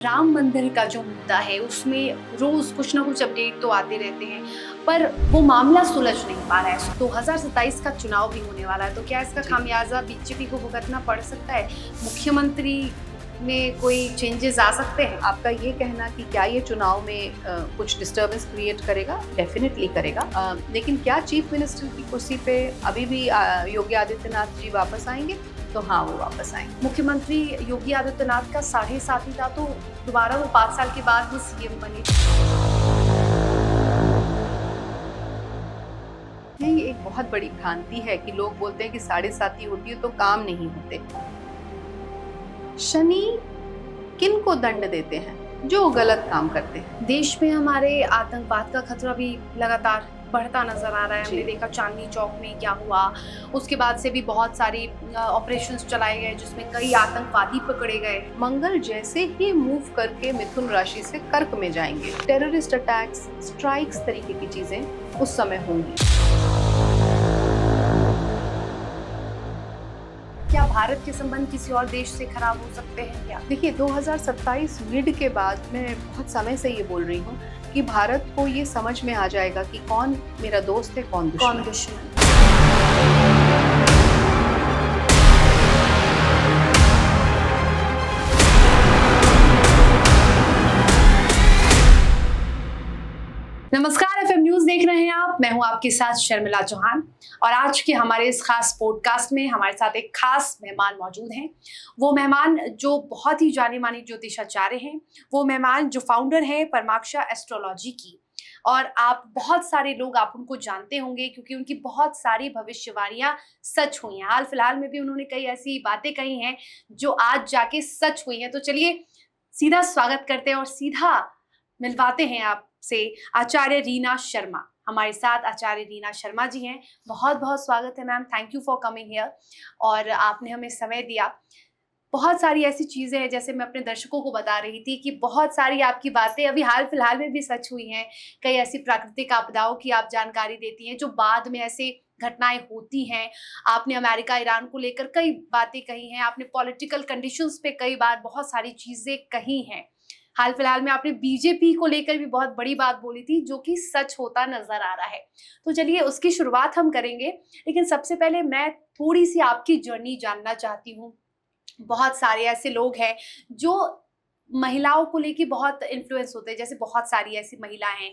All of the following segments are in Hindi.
राम मंदिर का जो मुद्दा है उसमें रोज कुछ ना कुछ अपडेट तो आते रहते हैं, पर वो मामला सुलझ नहीं पा रहा है। 2027 का चुनाव भी होने वाला है, तो क्या इसका खामियाजा बीजेपी को भुगतना पड़ सकता है? मुख्यमंत्री में कोई चेंजेस आ सकते हैं? आपका ये कहना कि क्या ये चुनाव में कुछ डिस्टर्बेंस क्रिएट करेगा? डेफिनेटली करेगा। लेकिन क्या चीफ मिनिस्टर की कुर्सी पे अभी भी योगी आदित्यनाथ जी वापस आएंगे? तो हाँ, वो वापस आएंगे। मुख्यमंत्री योगी आदित्यनाथ का 7.5 ही था, तो दोबारा वो 5 साल के बाद ही सीएम बने। यही एक बहुत बड़ी भ्रांति है कि लोग बोलते हैं कि 7.5 होती है तो काम नहीं होते। शनि किन को दंड देते हैं? जो गलत काम करते हैं। देश में हमारे आतंकवाद का खतरा भी लगातार बढ़ता नजर आ रहा है। हमने देखा चांदनी चौक में क्या हुआ, उसके बाद से भी बहुत सारी ऑपरेशंस चलाए गए जिसमें कई आतंकवादी पकड़े गए। मंगल जैसे ही मूव करके मिथुन राशि से कर्क में जाएंगे, टेररिस्ट अटैक्स, स्ट्राइक्स तरीके की चीजें उस समय होंगी। क्या भारत के संबंध किसी और देश से खराब हो सकते हैं क्या? देखिए, 2027 मिड के बाद मैं बहुत समय से ये बोल रही हूँ कि भारत को ये समझ में आ जाएगा कि कौन मेरा दोस्त है, कौन दुश्मन। नमस्कार, एफएम न्यूज देख रहे हैं आप। मैं हूं आपके साथ शर्मिला चौहान और आज के हमारे इस खास पॉडकास्ट में हमारे साथ एक खास मेहमान मौजूद हैं। वो मेहमान जो बहुत ही जाने माने ज्योतिषाचार्य हैं, वो मेहमान जो फाउंडर हैं परमाक्षा एस्ट्रोलॉजी की। और आप बहुत सारे लोग आप उनको जानते होंगे क्योंकि उनकी बहुत सारी भविष्यवाणियां सच हुई हैं। हाल फिलहाल में भी उन्होंने कई ऐसी बातें कही हैं जो आज जाके सच हुई हैं। तो चलिए सीधा स्वागत करते हैं और सीधा मिलवाते हैं आपसे आचार्य रीना शर्मा। हमारे साथ आचार्य रीना शर्मा जी हैं। बहुत बहुत स्वागत है ma'am, thank you for coming here. और आपने हमें समय दिया। बहुत सारी ऐसी चीजें हैं, जैसे मैं अपने दर्शकों को बता रही थी कि बहुत सारी आपकी बातें अभी हाल फिलहाल में भी सच हुई हैं। कई ऐसी प्राकृतिक आपदाओं की आप जानकारी देती हैं जो बाद में ऐसे घटनाएं होती हैं। आपने अमेरिका ईरान को लेकर कई बातें कही हैं, आपने पॉलिटिकल कंडीशंस पे कई बार बहुत सारी चीजें कही हैं। हाल फिलहाल में आपने बीजेपी को लेकर भी बहुत बड़ी बात बोली थी जो कि सच होता नजर आ रहा है। तो चलिए उसकी शुरुआत हम करेंगे, लेकिन सबसे पहले मैं थोड़ी सी आपकी जर्नी जानना चाहती हूँ। बहुत सारे ऐसे लोग हैं जो महिलाओं को लेकर बहुत इन्फ्लुएंस होते हैं, जैसे बहुत सारी ऐसी महिलाएं हैं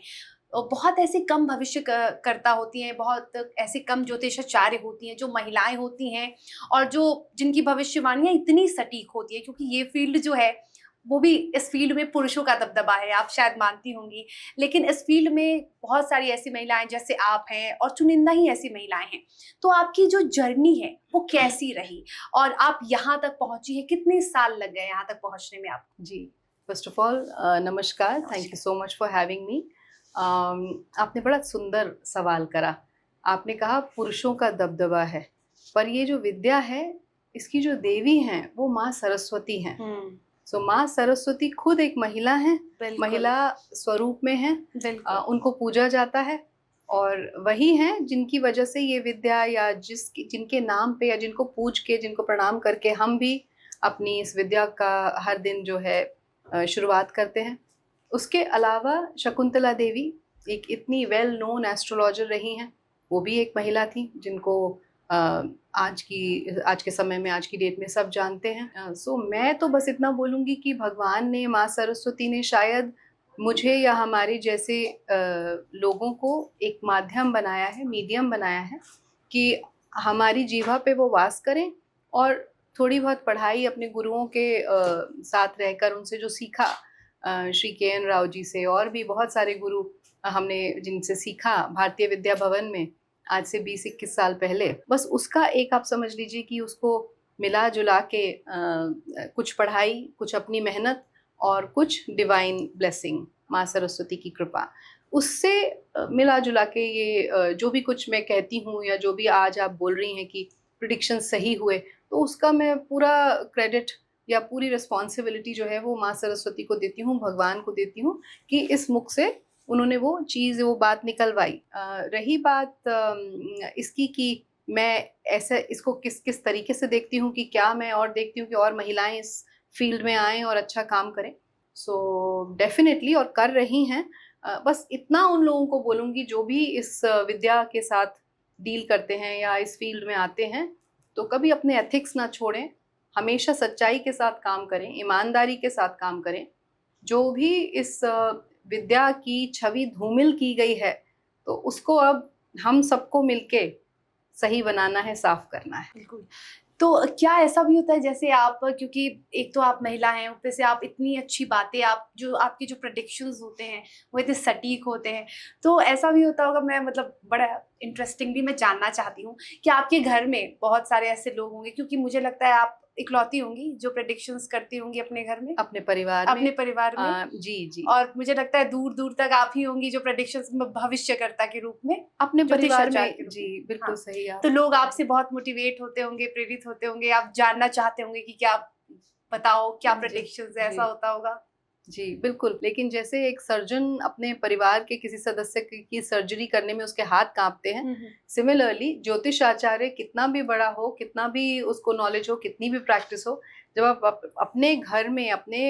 और बहुत ऐसे कम भविष्य करता होती हैं, बहुत ऐसे कम ज्योतिषाचार्य होती हैं जो महिलाएं होती हैं और जो जिनकी भविष्यवाणियां इतनी सटीक होती है, क्योंकि ये फील्ड जो है वो भी, इस फील्ड में पुरुषों का दबदबा है, आप शायद मानती होंगी। लेकिन इस फील्ड में बहुत सारी ऐसी महिलाएं जैसे आप हैं और चुनिंदा ही ऐसी महिलाएं हैं। तो आपकी जो जर्नी है वो कैसी रही और आप यहाँ तक पहुंची है, कितने साल लग गए यहाँ तक पहुंचने में आप? जी, फर्स्ट ऑफ ऑल नमस्कार, thank you so much for having me. आपने बड़ा सुंदर सवाल करा। आपने कहा पुरुषों का दबदबा है, पर ये जो विद्या है इसकी जो देवी हैं वो माँ सरस्वती हैं। सो माँ सरस्वती खुद एक महिला है, महिला स्वरूप में है, उनको पूजा जाता है और वही हैं जिनकी वजह से ये विद्या या जिनके नाम पे या जिनको पूज के, जिनको प्रणाम करके हम भी अपनी इस विद्या का हर दिन जो है शुरुआत करते हैं। उसके अलावा शकुंतला देवी एक इतनी वेल नोन एस्ट्रोलॉजर रही हैं, वो भी एक महिला थी जिनको आज के समय में, आज की डेट में सब जानते हैं। सो मैं तो बस इतना बोलूँगी कि भगवान ने, माँ सरस्वती ने शायद मुझे या हमारे जैसे लोगों को एक माध्यम बनाया है, मीडियम बनाया है कि हमारी जीवा पे वो वास करें और थोड़ी बहुत पढ़ाई अपने गुरुओं के साथ रहकर उनसे जो सीखा, श्री के.एन. राव जी से और भी बहुत सारे गुरु हमने जिनसे सीखा भारतीय विद्या भवन में आज से 20-21 साल पहले, बस उसका एक आप समझ लीजिए कि उसको मिला जुला के कुछ पढ़ाई, कुछ अपनी मेहनत और कुछ डिवाइन ब्लेसिंग, माँ सरस्वती की कृपा, उससे मिला जुला के ये जो भी कुछ मैं कहती हूँ या जो भी आज आप बोल रही हैं कि प्रिडिक्शन सही हुए, तो उसका मैं पूरा क्रेडिट या पूरी रिस्पॉन्सिबिलिटी जो है वो माँ सरस्वती को देती हूँ, भगवान को देती हूँ कि इस मुख से उन्होंने वो चीज़, वो बात निकलवाई। रही बात इसकी कि मैं ऐसे इसको किस किस तरीके से देखती हूँ कि क्या मैं और देखती हूँ कि और महिलाएं इस फील्ड में आएँ और अच्छा काम करें। सो डेफिनेटली और कर रही हैं। बस इतना उन लोगों को बोलूँगी जो भी इस विद्या के साथ डील करते हैं या इस फील्ड में आते हैं, तो कभी अपने एथिक्स ना छोड़ें, हमेशा सच्चाई के साथ काम करें, ईमानदारी के साथ काम करें। जो भी इस विद्या की छवि धूमिल की गई है, तो उसको अब हम सबको मिलके सही बनाना है, साफ करना है। बिल्कुल। तो क्या ऐसा भी होता है जैसे आप, क्योंकि एक तो आप महिला हैं, ऊपर से आप इतनी अच्छी बातें, आप जो आपके जो प्रेडिक्शंस होते हैं वो इतने सटीक होते हैं, तो ऐसा भी होता होगा, मैं मतलब बड़ा इंटरेस्टिंगली मैं जानना चाहती हूँ कि आपके घर में बहुत सारे ऐसे लोग होंगे, क्योंकि मुझे लगता है आप इकलौती होंगी जो प्रेडिक्शंस करती होंगी अपने घर में, अपने परिवार अपने में परिवार में। जी, जी। और मुझे लगता है दूर दूर तक आप ही होंगी जो प्रेडिक्शंस भविष्यकर्ता के रूप में, अपने परिवार ज्योतिषाचार के में रूप जी, में। बिल्कुल हाँ, सही आप तो लोग आपसे बहुत मोटिवेट होते होंगे, प्रेरित होते होंगे, आप जानना चाहते होंगे कि क्या, बताओ क्या जी, प्रेडिक्शंस है, जी। ऐसा होता होगा। जी, बिल्कुल। लेकिन जैसे एक सर्जन अपने परिवार के किसी सदस्य की सर्जरी करने में उसके हाथ काँपते हैं, सिमिलरली ज्योतिष आचार्य कितना भी बड़ा हो, कितना भी उसको नॉलेज हो, कितनी भी प्रैक्टिस हो, जब आप अपने घर में अपने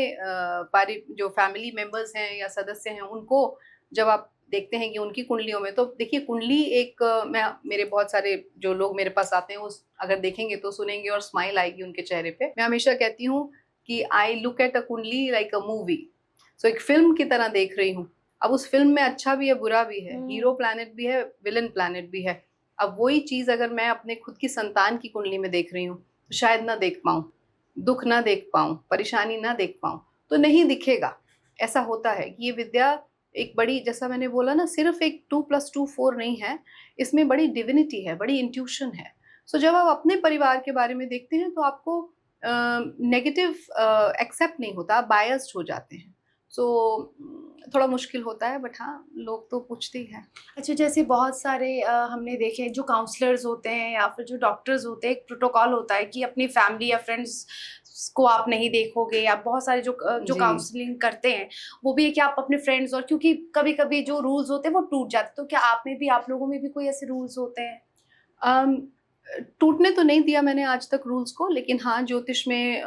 जो फैमिली मेंबर्स हैं या सदस्य हैं, उनको जब आप देखते हैं कि उनकी कुंडलियों में, तो देखिए कुंडली एक मैं मेरे बहुत सारे जो लोग मेरे पास आते हैं, उस अगर देखेंगे तो सुनेंगे और स्माइल आएगी उनके चेहरे पे। मैं हमेशा कहती हूँ कि आई लुक एट अ कुंडली लाइक अ मूवी। सो एक फ़िल्म की तरह देख रही हूँ। अब उस फ़िल्म में अच्छा भी है, बुरा भी है, हीरो प्लैनेट भी है, विलेन प्लैनेट भी है। अब वही चीज़ अगर मैं अपने खुद की संतान की कुंडली में देख रही हूँ, तो शायद ना देख पाऊँ, दुःख ना देख पाऊँ, परेशानी ना देख पाऊँ, तो नहीं दिखेगा। ऐसा होता है कि ये विद्या एक बड़ी, जैसा मैंने बोला ना, सिर्फ़ एक 2+2 4 नहीं है, इसमें बड़ी डिविनिटी है, बड़ी इंट्यूशन है। सो जब आप अपने परिवार के बारे में देखते हैं, तो आपको नेगेटिव एक्सेप्ट नहीं होता, आप बायस्ड हो जाते हैं। सो थोड़ा मुश्किल होता है, बट हाँ, लोग तो पूछते ही हैं। अच्छा, जैसे बहुत सारे हमने देखे हैं जो काउंसलर्स होते हैं या फिर जो डॉक्टर्स होते हैं, एक प्रोटोकॉल होता है कि अपनी फैमिली या फ्रेंड्स को आप नहीं देखोगे, या बहुत सारे जो जी। काउंसलिंग करते हैं वो भी है कि आप अपने फ्रेंड्स, और क्योंकि कभी कभी जो रूल्स होते हैं वो टूट जाते हैं, तो क्या आप लोगों में भी कोई ऐसे रूल्स होते हैं? अम, टूटने तो नहीं दिया मैंने आज तक रूल्स को, लेकिन हाँ, ज्योतिष में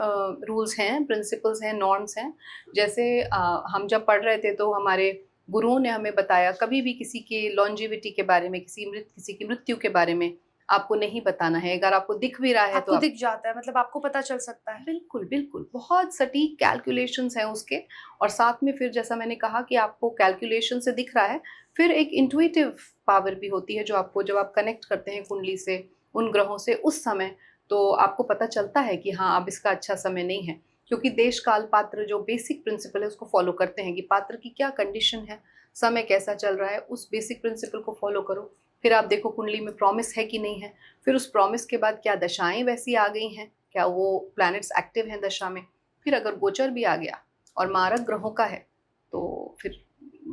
रूल्स हैं, प्रिंसिपल्स हैं, नॉर्म्स हैं। जैसे हम जब पढ़ रहे थे तो हमारे गुरुओं ने हमें बताया, कभी भी किसी की लॉन्जेविटी के बारे में, किसी की मृत्यु के बारे में आपको नहीं बताना है। अगर आपको दिख भी रहा है तो आपको आप दिख जाता है, मतलब आपको पता चल सकता है? बिल्कुल, बिल्कुल। बहुत सटीक कैलकुलेशंस हैं उसके, और साथ में फिर जैसा मैंने कहा कि आपको कैलकुलेशन से दिख रहा है, फिर एक इंट्यूटिव पावर भी होती है जो आपको, जब आप कनेक्ट करते हैं कुंडली से, उन ग्रहों से उस समय, तो आपको पता चलता है कि हाँ, अब इसका अच्छा समय नहीं है। क्योंकि देश, काल, पात्र जो बेसिक प्रिंसिपल है उसको फ़ॉलो करते हैं कि पात्र की क्या कंडीशन है, समय कैसा चल रहा है, उस बेसिक प्रिंसिपल को फ़ॉलो करो। फिर आप देखो कुंडली में प्रॉमिस है कि नहीं है, फिर उस प्रॉमिस के बाद क्या दशाएँ वैसी आ गई हैं, क्या वो प्लैनेट्स एक्टिव हैं दशा में। फिर अगर गोचर भी आ गया और मारक ग्रहों का है, तो फिर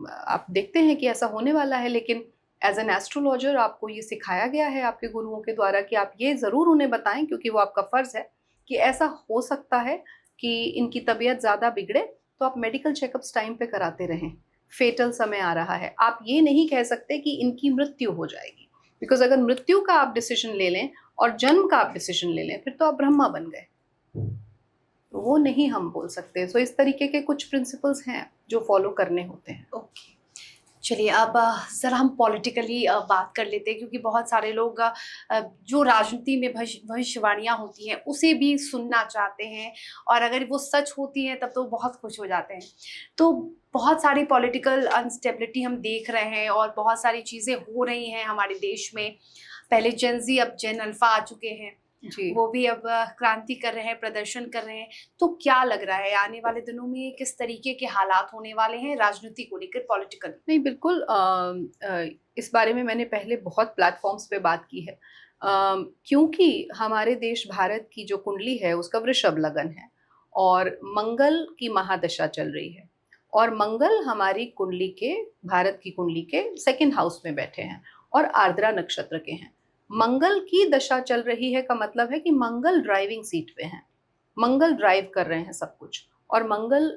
आप देखते हैं कि ऐसा होने वाला है। लेकिन एज एन एस्ट्रोलॉजर आपको ये सिखाया गया है आपके गुरुओं के द्वारा कि आप ये ज़रूर उन्हें बताएं, क्योंकि वो आपका फ़र्ज़ है कि ऐसा हो सकता है कि इनकी तबीयत ज़्यादा बिगड़े, तो आप मेडिकल चेकअप्स टाइम पे कराते रहें। फेटल समय आ रहा है, आप ये नहीं कह सकते कि इनकी मृत्यु हो जाएगी, बिकॉज अगर मृत्यु का आप डिसीजन ले लें और जन्म का आप डिसीजन ले लें, फिर तो आप ब्रह्मा बन गए। तो वो नहीं हम बोल सकते। सो इस तरीके के कुछ प्रिंसिपल्स हैं जो फॉलो करने होते हैं। ओके, चलिए अब ज़रा हम पॉलिटिकली बात कर लेते हैं, क्योंकि बहुत सारे लोग जो राजनीति में भविष्यवाणियाँ होती हैं उसे भी सुनना चाहते हैं, और अगर वो सच होती हैं तब तो बहुत खुश हो जाते हैं। तो बहुत सारी पॉलिटिकल अनस्टेबिलिटी हम देख रहे हैं और बहुत सारी चीज़ें हो रही हैं हमारे देश में। पहले जेन ज़ी, अब जेन अल्फ़ा आ चुके हैं, जी। वो भी अब क्रांति कर रहे हैं, प्रदर्शन कर रहे हैं। तो क्या लग रहा है आने वाले दिनों में किस तरीके के हालात होने वाले हैं राजनीति को लेकर, पॉलिटिकल? नहीं, बिल्कुल इस बारे में मैंने पहले बहुत प्लेटफ़ॉर्म्स पे बात की है। क्योंकि हमारे देश भारत की जो कुंडली है उसका वृषभ लगन है और मंगल की महादशा चल रही है, और मंगल हमारी कुंडली के, भारत की कुंडली के सेकंड हाउस में बैठे हैं और आर्द्रा नक्षत्र के हैं। मंगल की दशा चल रही है का मतलब है कि मंगल ड्राइविंग सीट पे हैं। मंगल ड्राइव कर रहे हैं सब कुछ। और मंगल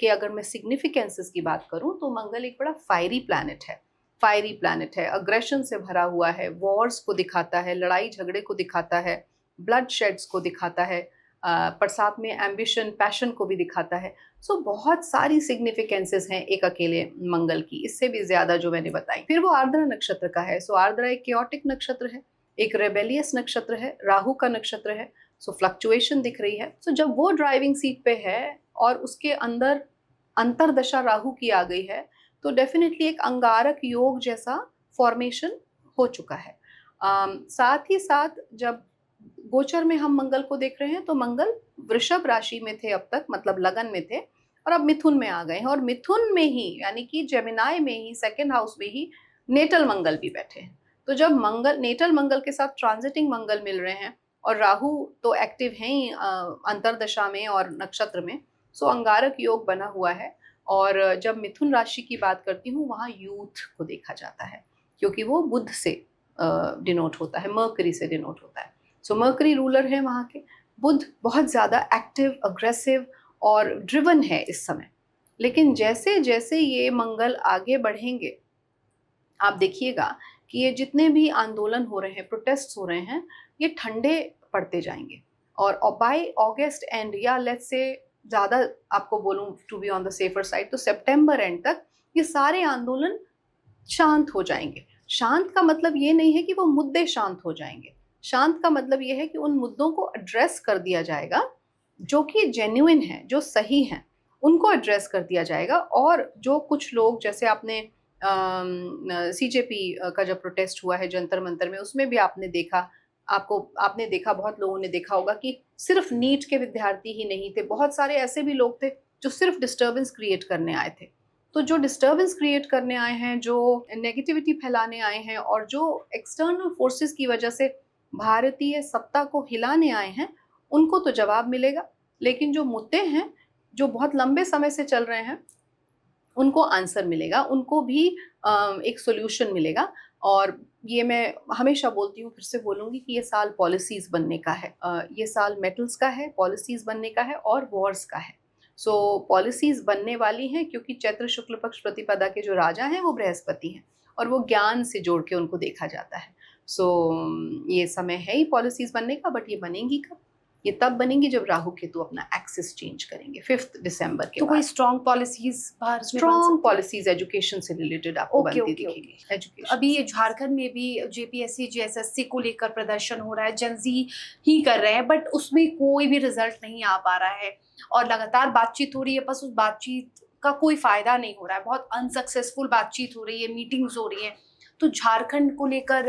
के अगर मैं सिग्निफिकेंसेस की बात करूं, तो मंगल एक बड़ा फायरी प्लैनेट है। फायरी प्लैनेट है, अग्रेशन से भरा हुआ है, वॉर्स को दिखाता है, लड़ाई झगड़े को दिखाता है, ब्लड शेड्स को दिखाता है, पर साथ में एम्बिशन, पैशन को भी दिखाता है। सो बहुत सारी सिग्निफिकेंसेस हैं एक अकेले मंगल की, इससे भी ज्यादा जो मैंने बताई। फिर वो आर्द्रा नक्षत्र का है। सो आर्द्रा एक क्योटिक नक्षत्र है, एक रेबेलियस नक्षत्र है, राहु का नक्षत्र है। सो फ्लक्चुएशन दिख रही है। सो जब वो ड्राइविंग सीट पे है और उसके अंदर अंतरदशा राहु की आ गई है, तो डेफिनेटली एक अंगारक योग जैसा फॉर्मेशन हो चुका है। साथ ही साथ जब गोचर में हम मंगल को देख रहे हैं तो मंगल वृषभ राशि में थे अब तक, मतलब लगन में थे, और अब मिथुन में आ गए हैं। और मिथुन में ही यानी कि जेमिनाई में ही सेकंड हाउस में ही नेटल मंगल भी बैठे हैं। तो जब मंगल नेटल मंगल के साथ ट्रांजिटिंग मंगल मिल रहे हैं और राहु तो एक्टिव हैं ही अंतरदशा में और नक्षत्र में, सो अंगारक योग बना हुआ है। और जब मिथुन राशि की बात करती हूँ वहाँ यूथ को देखा जाता है, क्योंकि वो बुध से डिनोट होता है, मर्करी से डिनोट होता है। सो मर्करी रूलर है वहाँ के। बुध बहुत ज़्यादा एक्टिव, अग्रेसिव और ड्रिवन है इस समय। लेकिन जैसे जैसे ये मंगल आगे बढ़ेंगे, आप देखिएगा कि ये जितने भी आंदोलन हो रहे हैं, प्रोटेस्ट हो रहे हैं, ये ठंडे पड़ते जाएंगे। और बाय अगस्त एंड, या लेट्स से ज़्यादा आपको बोलूँ to be on the safer side, तो सितंबर एंड तक ये सारे आंदोलन शांत हो जाएंगे। शांत का मतलब ये नहीं है कि वो मुद्दे शांत हो जाएंगे। शांत का मतलब ये है कि उन मुद्दों को एड्रेस कर दिया जाएगा जो कि जेन्युइन है, जो सही हैं, उनको एड्रेस कर दिया जाएगा। और जो कुछ लोग, जैसे आपने सीजेपी का जब प्रोटेस्ट हुआ है जंतर मंतर में, उसमें भी आपने देखा, आपने देखा, बहुत लोगों ने देखा होगा कि सिर्फ नीट के विद्यार्थी ही नहीं थे, बहुत सारे ऐसे भी लोग थे जो सिर्फ डिस्टर्बेंस क्रिएट करने आए थे। तो जो डिस्टर्बेंस क्रिएट करने आए हैं, जो नेगेटिविटी फैलाने आए हैं और जो एक्सटर्नल फोर्सेस की वजह से भारतीय सत्ता को हिलाने आए हैं, उनको तो जवाब मिलेगा। लेकिन जो मुद्दे हैं जो बहुत लंबे समय से चल रहे हैं, उनको आंसर मिलेगा, उनको भी एक सॉल्यूशन मिलेगा। और ये मैं हमेशा बोलती हूँ, फिर से बोलूँगी कि ये साल पॉलिसीज़ बनने का है, ये साल मेटल्स का है, पॉलिसीज़ बनने का है और वॉर्स का है। सो पॉलिसीज़ बनने वाली हैं, क्योंकि चैत्र शुक्ल पक्ष प्रतिपदा के जो राजा हैं वो बृहस्पति हैं, और वो ज्ञान से जोड़ के उनको देखा जाता है। सो ये समय है ही पॉलिसीज़ बनने का। बट ये बनेंगी कब? ये तब बनेंगी जब राहु केतु अपना एक्सिस चेंज करेंगे 5 दिसंबर के तो बाद। कोई स्ट्रॉन्ग पॉलिसीज बाहर में बन स्ट्रॉन्ग सकती है? पॉलिसीज एजुकेशन से रिलेटेड आपको ओके, बनती ओके, दिखेंगी। ओके। एजुकेशन अभी ये झारखंड में भी जेपीएससी जेएसएससी को लेकर प्रदर्शन हो रहा है, जनजी ही कर रहे हैं, बट उसमें कोई भी रिजल्ट नहीं आ पा रहा है और लगातार बातचीत हो रही है, बस उस बातचीत का कोई फायदा नहीं हो रहा है, बहुत अनसक्सेसफुल बातचीत हो रही है, मीटिंग्स हो रही हैं। तो झारखंड को लेकर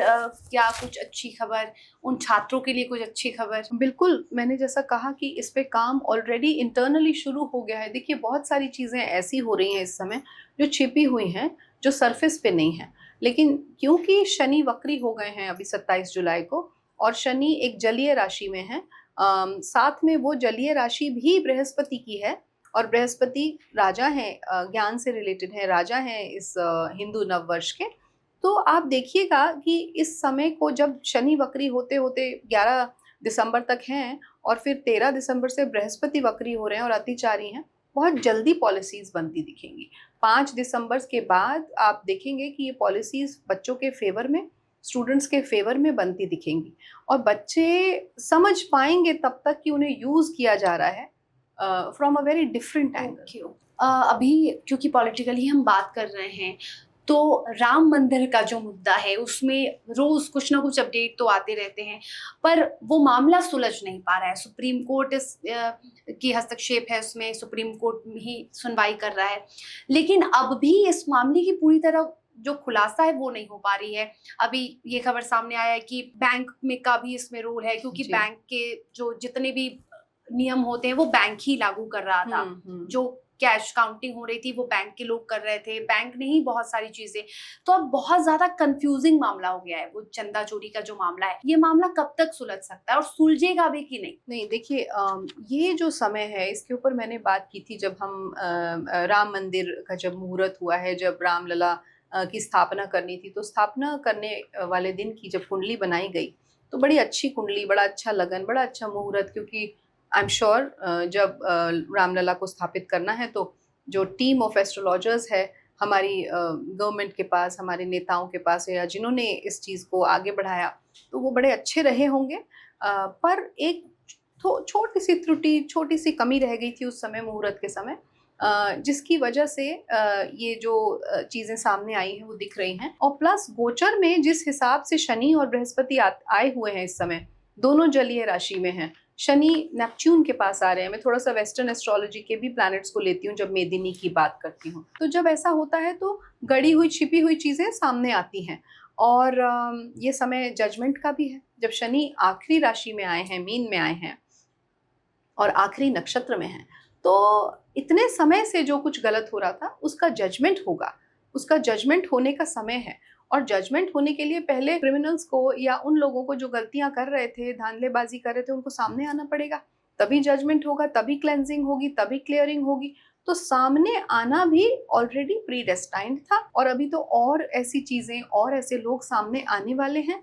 क्या कुछ अच्छी खबर, उन छात्रों के लिए कुछ अच्छी खबर? बिल्कुल, मैंने जैसा कहा कि इस पे काम ऑलरेडी इंटरनली शुरू हो गया है। देखिए, बहुत सारी चीज़ें ऐसी हो रही हैं इस समय जो छिपी हुई हैं, जो सरफेस पे नहीं है। लेकिन क्योंकि शनि वक्री हो गए हैं अभी 27 जुलाई को, और शनि एक जलीय राशि में है, साथ में वो जलीय राशि भी बृहस्पति की है, और बृहस्पति राजा हैं, ज्ञान से रिलेटेड है, राजा हैं इस हिंदू नववर्ष के। तो आप देखिएगा कि इस समय को जब शनि वक्री होते होते 11 दिसंबर तक हैं, और फिर 13 दिसंबर से बृहस्पति वक्री हो रहे हैं और अतिचारी हैं, बहुत जल्दी पॉलिसीज़ बनती दिखेंगी। 5 दिसंबर के बाद आप देखेंगे कि ये पॉलिसीज़ बच्चों के फेवर में, स्टूडेंट्स के फेवर में बनती दिखेंगी, और बच्चे समझ पाएंगे तब तक कि उन्हें यूज़ किया जा रहा है from a very different angle. अभी क्योंकि पॉलिटिकली हम बात कर रहे हैं, तो राम मंदिर का जो मुद्दा है उसमें रोज कुछ ना कुछ अपडेट तो आते रहते हैं, पर वो मामला सुलझ नहीं पा रहा है। सुप्रीम कोर्ट की हस्तक्षेप है उसमें, सुप्रीम कोर्ट ही सुनवाई कर रहा है, लेकिन अब भी इस मामले की पूरी तरह जो खुलासा है वो नहीं हो पा रही है। अभी ये खबर सामने आया है कि बैंक में का भी इसमें रोल है, क्योंकि बैंक के जो जितने भी नियम होते हैं वो बैंक ही लागू कर रहा था। जो कैश काउंटिंग हो रही थी वो बैंक के लोग कर रहे थे, बैंक ने ही बहुत सारी चीजें। तो अब बहुत ज्यादा कंफ्यूजिंग मामला हो गया है वो चंदा चोरी का जो मामला है। ये मामला कब तक सुलझ सकता है और सुलझेगा भी कि नहीं? नहीं, देखिए, ये जो समय है इसके ऊपर मैंने बात की थी जब हम राम मंदिर का जब मुहूर्त हुआ है, जब रामलला की स्थापना करनी थी, तो स्थापना करने वाले दिन की जब कुंडली बनाई गई, तो बड़ी अच्छी कुंडली, बड़ा अच्छा लगन, बड़ा अच्छा मुहूर्त। क्योंकि आई एम श्योर जब रामलला को स्थापित करना है तो जो टीम ऑफ एस्ट्रोलॉजर्स है हमारी गवर्नमेंट के पास, हमारे नेताओं के पास, या जिन्होंने इस चीज़ को आगे बढ़ाया, तो वो बड़े अच्छे रहे होंगे। पर एक छोटी सी त्रुटि, छोटी सी कमी रह गई थी उस समय, मुहूर्त के समय, जिसकी वजह से ये जो चीजें सामने आई हैं वो दिख रही हैं। और प्लस गोचर में जिस हिसाब से शनि और बृहस्पति आए हुए हैं इस समय, दोनों जलीय राशि में हैं। शनि नेपच्यून के पास आ रहे हैं। मैं थोड़ा सा वेस्टर्न एस्ट्रोलॉजी के भी प्लैनेट्स को लेती हूँ जब मेदिनी की बात करती हूँ। तो जब ऐसा होता है तो गड़ी हुई छिपी हुई चीजें सामने आती हैं। और ये समय जजमेंट का भी है। जब शनि आखिरी राशि में आए हैं, मीन में आए हैं और आखिरी नक्षत्र में हैं, तो इतने समय से जो कुछ गलत हो रहा था उसका जजमेंट होगा, उसका जजमेंट होने का समय है। और जजमेंट होने के लिए पहले क्रिमिनल्स को या उन लोगों को जो गलतियां कर रहे थे, धांधलेबाजी कर रहे थे, उनको सामने आना पड़ेगा, तभी जजमेंट होगा, तभी क्लेंजिंग होगी, तभी क्लियरिंग होगी। तो सामने आना भी ऑलरेडी प्रीडेस्टाइंड था और अभी तो और ऐसी चीजें और ऐसे लोग सामने आने वाले हैं।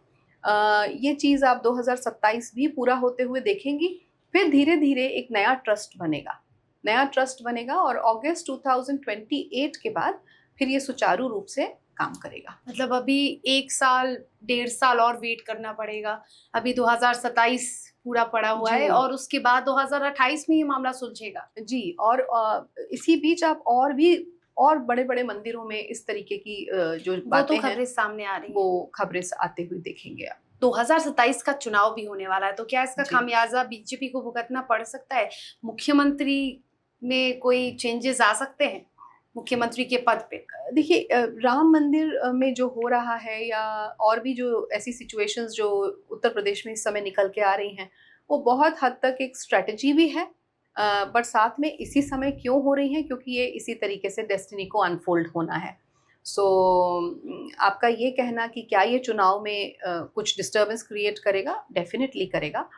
ये चीज आप 2027 भी पूरा होते हुए देखेंगी। फिर धीरे धीरे एक नया ट्रस्ट बनेगा और अगस्त 2028 के बाद फिर ये सुचारू रूप से काम करेगा। मतलब अभी 1 साल 1.5 साल और वेट करना पड़ेगा। अभी 2027 पूरा पड़ा हुआ है और उसके बाद 2028 में ये मामला सुलझेगा जी। और इसी बीच आप और भी और बड़े बड़े मंदिरों में इस तरीके की जो बातें वो तो खबरें सामने आ रही हैं, वो खबरें आते हुए देखेंगे आप। 2027 का चुनाव भी होने वाला है, तो क्या इसका खामियाजा बीजेपी को भुगतना पड़ सकता है? मुख्यमंत्री में कोई चेंजेस आ सकते हैं मुख्यमंत्री के पद पे? देखिए, राम मंदिर में जो हो रहा है या और भी जो ऐसी सिचुएशंस जो उत्तर प्रदेश में इस समय निकल के आ रही हैं, वो बहुत हद तक एक स्ट्रेटजी भी है। बट साथ में इसी समय क्यों हो रही हैं? क्योंकि ये इसी तरीके से डेस्टिनी को अनफोल्ड होना है। सो आपका ये कहना कि क्या ये चुनाव में कुछ डिस्टर्बेंस क्रिएट करेगा? डेफिनेटली करेगा।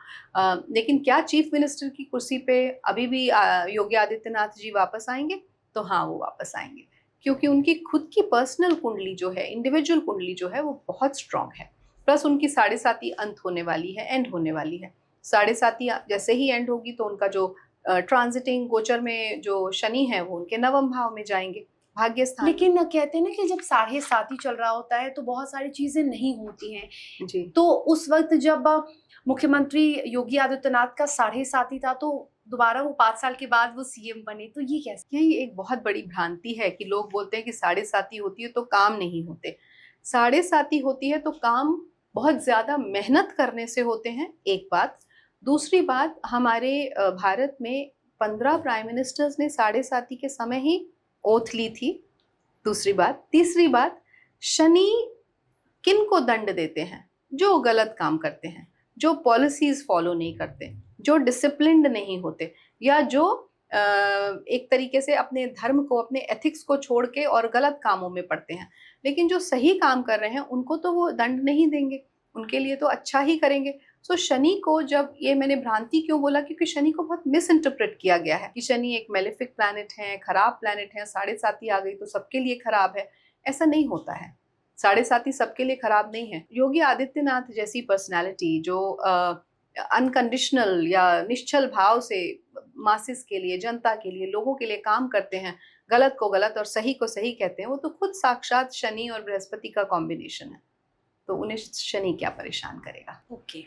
लेकिन क्या चीफ मिनिस्टर की कुर्सी पे अभी भी योगी आदित्यनाथ जी वापस आएंगे? तो हाँ, वो वापस आएंगे, क्योंकि उनकी खुद की पर्सनल कुंडली जो है, इंडिविजुअल कुंडली जो है, वो बहुत स्ट्रांग है। प्लस उनकी 7.5 अंत होने वाली है, एंड होने वाली है। 7.5 जैसे ही एंड होगी तो उनका जो ट्रांजिटिंग गोचर में जो शनि है वो उनके 9वें भाव में जाएंगे, भाग्य स्थान। लेकिन कहते हैं ना कि जब 7.5 ही चल रहा होता है तो बहुत सारी चीजें नहीं होती हैं जी। तो उस वक्त जब मुख्यमंत्री योगी आदित्यनाथ का 7.5 ही था तो दोबारा वो 5 साल के बाद वो सीएम बने, तो ये कैसे? यही एक बहुत बड़ी भ्रांति है कि लोग बोलते हैं कि 7.5 होती है तो काम नहीं होते। 7.5 होती है तो काम बहुत ज्यादा मेहनत करने से होते हैं, एक बात। दूसरी बात, हमारे भारत में 15 प्राइम मिनिस्टर्स ने 7.5 के समय ही ओथ ली थी। दूसरी बात। तीसरी बात, शनि किन को दंड देते हैं? जो गलत काम करते हैं, जो पॉलिसीज फॉलो नहीं करते, जो डिसिप्लिन्ड नहीं होते, या जो एक तरीके से अपने धर्म को, अपने एथिक्स को छोड़ के और गलत कामों में पड़ते हैं। लेकिन जो सही काम कर रहे हैं उनको तो वो दंड नहीं देंगे, उनके लिए तो अच्छा ही करेंगे। सो शनि को, जब ये मैंने भ्रांति क्यों बोला, क्योंकि शनि को बहुत मिस इंटरप्रेट किया गया है कि शनि एक मेलेफिक प्लैनेट है, खराब प्लैनेट है, 7.5 आ गई तो सबके लिए खराब है। ऐसा नहीं होता है। 7.5 सबके लिए खराब नहीं है। योगी आदित्यनाथ जैसी पर्सनैलिटी जो अनकंडीशनल या निश्चल भाव से मासिस के लिए, जनता के लिए, लोगों के लिए काम करते हैं, गलत को गलत और सही को सही कहते हैं, वो तो खुद साक्षात शनि और बृहस्पति का कॉम्बिनेशन है। तो उन्हें शनि क्या परेशान करेगा। ओके।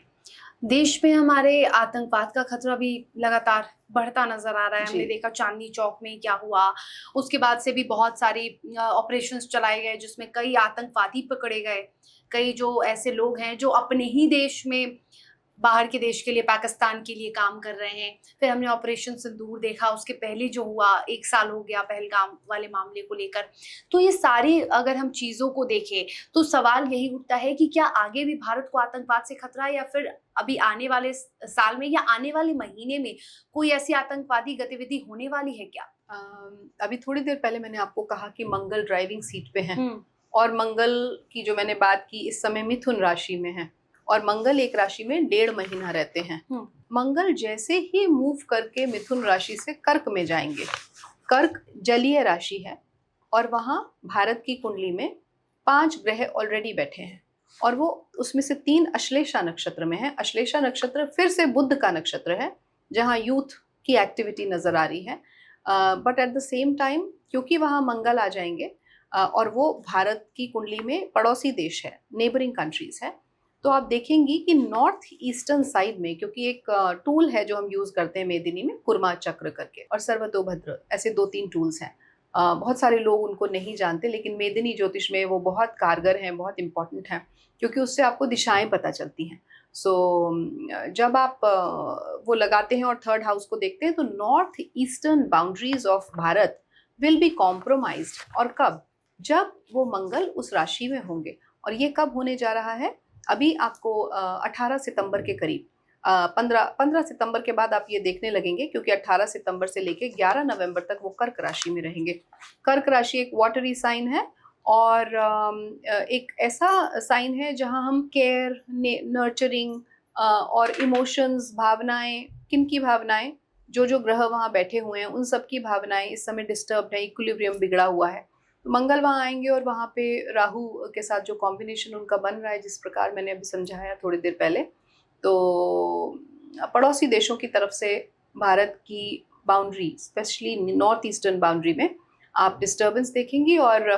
देश में हमारे आतंकवाद का खतरा भी लगातार बढ़ता नजर आ रहा है। हमने देखा चांदनी चौक में क्या हुआ, उसके बाद से भी बहुत सारी ऑपरेशंस चलाए गए जिसमें कई आतंकवादी पकड़े गए। कई जो ऐसे लोग हैं जो अपने ही देश में बाहर के देश के लिए, पाकिस्तान के लिए काम कर रहे हैं। फिर हमने ऑपरेशन सिंदूर देखा, उसके पहले जो हुआ 1 साल हो गया पहलगाम वाले मामले को लेकर। तो ये सारी अगर हम चीज़ों को देखें तो सवाल यही उठता है कि क्या आगे भी भारत को आतंकवाद से खतरा है, या फिर अभी आने वाले साल में या आने वाले महीने में कोई ऐसी आतंकवादी गतिविधि होने वाली है क्या? अभी थोड़ी देर पहले मैंने आपको कहा कि मंगल ड्राइविंग सीट पे है, और मंगल की जो मैंने बात की इस समय मिथुन राशि में है, और मंगल एक राशि में 1.5 महीना रहते हैं। मंगल जैसे ही मूव करके मिथुन राशि से कर्क में जाएंगे, कर्क जलीय राशि है और वहाँ भारत की कुंडली में 5 ग्रह ऑलरेडी बैठे हैं, और वो उसमें से 3 अश्लेषा नक्षत्र में है। अश्लेषा नक्षत्र फिर से बुध का नक्षत्र है, जहाँ यूथ की एक्टिविटी नजर आ रही है। But at the same time क्योंकि वहाँ मंगल आ जाएंगे और वो भारत की कुंडली में पड़ोसी देश है, नेबरिंग कंट्रीज है, तो आप देखेंगी कि नॉर्थ ईस्टर्न साइड में, क्योंकि एक टूल है जो हम यूज करते हैं मेदिनी में, कुर्मा चक्र करके, और सर्वतोभद्र, ऐसे 2-3 टूल्स हैं। बहुत सारे लोग उनको नहीं जानते, लेकिन मेदिनी ज्योतिष में वो बहुत कारगर हैं, बहुत इंपॉर्टेंट हैं, क्योंकि उससे आपको दिशाएं पता चलती हैं। सो जब आप वो लगाते हैं और थर्ड हाउस को देखते हैं, तो north eastern boundaries of Bharat will be compromised. और कब? जब वो मंगल उस राशि में होंगे। और ये कब होने जा रहा है? अभी आपको 18 सितंबर के करीब, 15 सितंबर के बाद आप ये देखने लगेंगे, क्योंकि 18 सितंबर से लेके 11 नवंबर तक वो कर्क राशि में रहेंगे। कर्क राशि एक वाटरी साइन है, और एक ऐसा साइन है जहां हम केयर, नर्चरिंग और इमोशंस, भावनाएं, किन की भावनाएं, जो ग्रह वहाँ बैठे हुए हैं उन सब की भावनाएं इस समय डिस्टर्ब है, इक्विलिब्रियम बिगड़ा हुआ है। तो मंगल वहाँ आएंगे, और वहाँ पे राहु के साथ जो कॉम्बिनेशन उनका बन रहा है, जिस प्रकार मैंने अभी समझाया थोड़ी देर पहले, तो पड़ोसी देशों की तरफ से भारत की boundary, specially north eastern boundary में आप डिस्टर्बेंस देखेंगी, और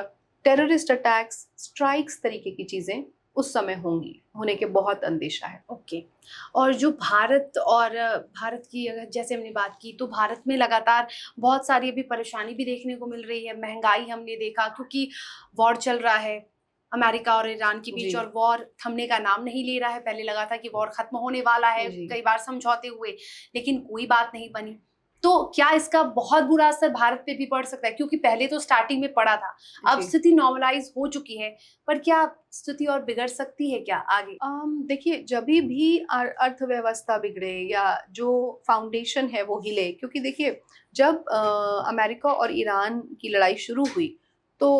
टेररिस्ट अटैक्स, स्ट्राइक्स तरीके की चीज़ें उस समय होंगी, होने के बहुत अंदेशा है। ओके। और जो भारत की अगर जैसे हमने बात की, तो भारत में लगातार बहुत सारी अभी परेशानी भी देखने को मिल रही है। महंगाई हमने देखा, क्योंकि वॉर चल रहा है अमेरिका और ईरान के बीच, और वॉर थमने का नाम नहीं ले रहा है। पहले लगा था कि वॉर खत्म होने वाला है, कई बार समझौते हुए, लेकिन कोई बात नहीं बनी। तो क्या इसका बहुत बुरा असर भारत पे भी पड़ सकता है? क्योंकि पहले तो स्टार्टिंग में पड़ा था, अब स्थिति नॉर्मलाइज हो चुकी है, पर क्या स्थिति और बिगड़ सकती है क्या आगे? देखिए, जब भी अर्थव्यवस्था बिगड़े या जो फाउंडेशन है वो हिले, क्योंकि देखिए जब अमेरिका और ईरान की लड़ाई शुरू हुई तो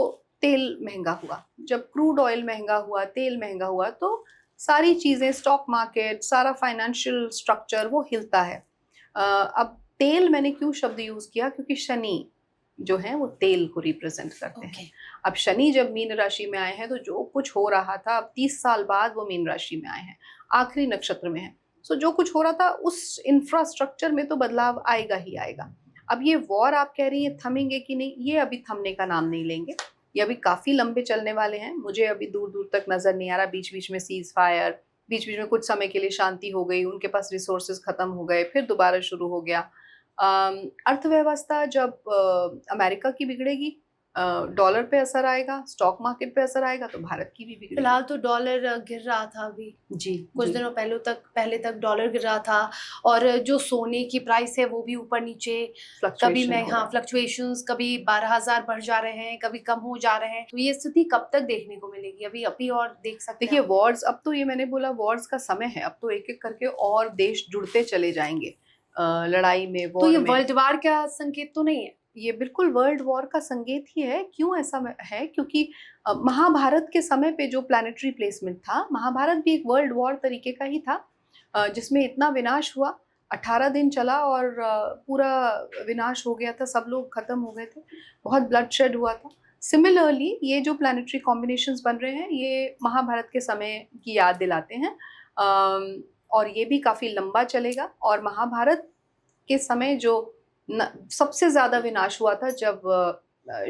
तेल महंगा हुआ। जब क्रूड ऑयल महंगा हुआ, तेल महंगा हुआ, तो सारी चीज़ें, स्टॉक मार्केट, सारा फाइनेंशियल स्ट्रक्चर वो हिलता है। अब तेल मैंने क्यों शब्द यूज़ किया? क्योंकि शनि जो है वो तेल को रिप्रेजेंट करते हैं। अब शनि जब मीन राशि में आए हैं, तो जो कुछ हो रहा था, अब 30 साल बाद वो मीन राशि में आए हैं, आखिरी नक्षत्र में है। सो जो कुछ हो रहा था उस इंफ्रास्ट्रक्चर में तो बदलाव आएगा ही आएगा। अब ये वॉर आप कह रही हैं थमेंगे कि नहीं, ये अभी थमने का नाम नहीं लेंगे, ये अभी काफ़ी लंबे चलने वाले हैं। मुझे अभी दूर दूर तक नज़र नहीं आ रहा। बीच बीच में सीज फायर, बीच बीच में कुछ समय के लिए शांति हो गई, उनके पास रिसोर्सेज खत्म हो गए, फिर दोबारा शुरू हो गया। अर्थव्यवस्था जब अमेरिका की बिगड़ेगी, डॉलर पे असर आएगा, स्टॉक मार्केट पे असर आएगा, तो भारत की भी बिगड़ेगी। फिलहाल तो डॉलर गिर रहा था अभी, कुछ दिनों पहले तक डॉलर गिर रहा था, और जो सोने की प्राइस है वो भी ऊपर नीचे, कभी फ्लक्चुएशंस, कभी 12,000 बढ़ जा रहे हैं, कभी कम हो जा रहे हैं। तो ये स्थिति कब तक देखने को मिलेगी? अभी और देख सकते हैं। देखिए वॉर्स, अब तो ये मैंने बोला वॉर्स का समय है, अब तो एक एक करके और देश जुड़ते चले जाएंगे लड़ाई में, वॉर तो ये में। वर्ल्ड वॉर का संकेत तो नहीं है? ये बिल्कुल वर्ल्ड वॉर का संकेत ही है। क्यों ऐसा है? क्योंकि महाभारत के समय पे जो प्लानिटरी प्लेसमेंट था, महाभारत भी एक वर्ल्ड वॉर तरीके का ही था, जिसमें इतना विनाश हुआ, 18 दिन चला और पूरा विनाश हो गया था, सब लोग खत्म हो गए थे, बहुत ब्लडशेड हुआ था। सिमिलरली ये जो प्लानिटरी कॉम्बिनेशंस बन रहे हैं, ये महाभारत के समय की याद दिलाते हैं, और ये भी काफ़ी लंबा चलेगा। और महाभारत के समय जो सबसे ज़्यादा विनाश हुआ था जब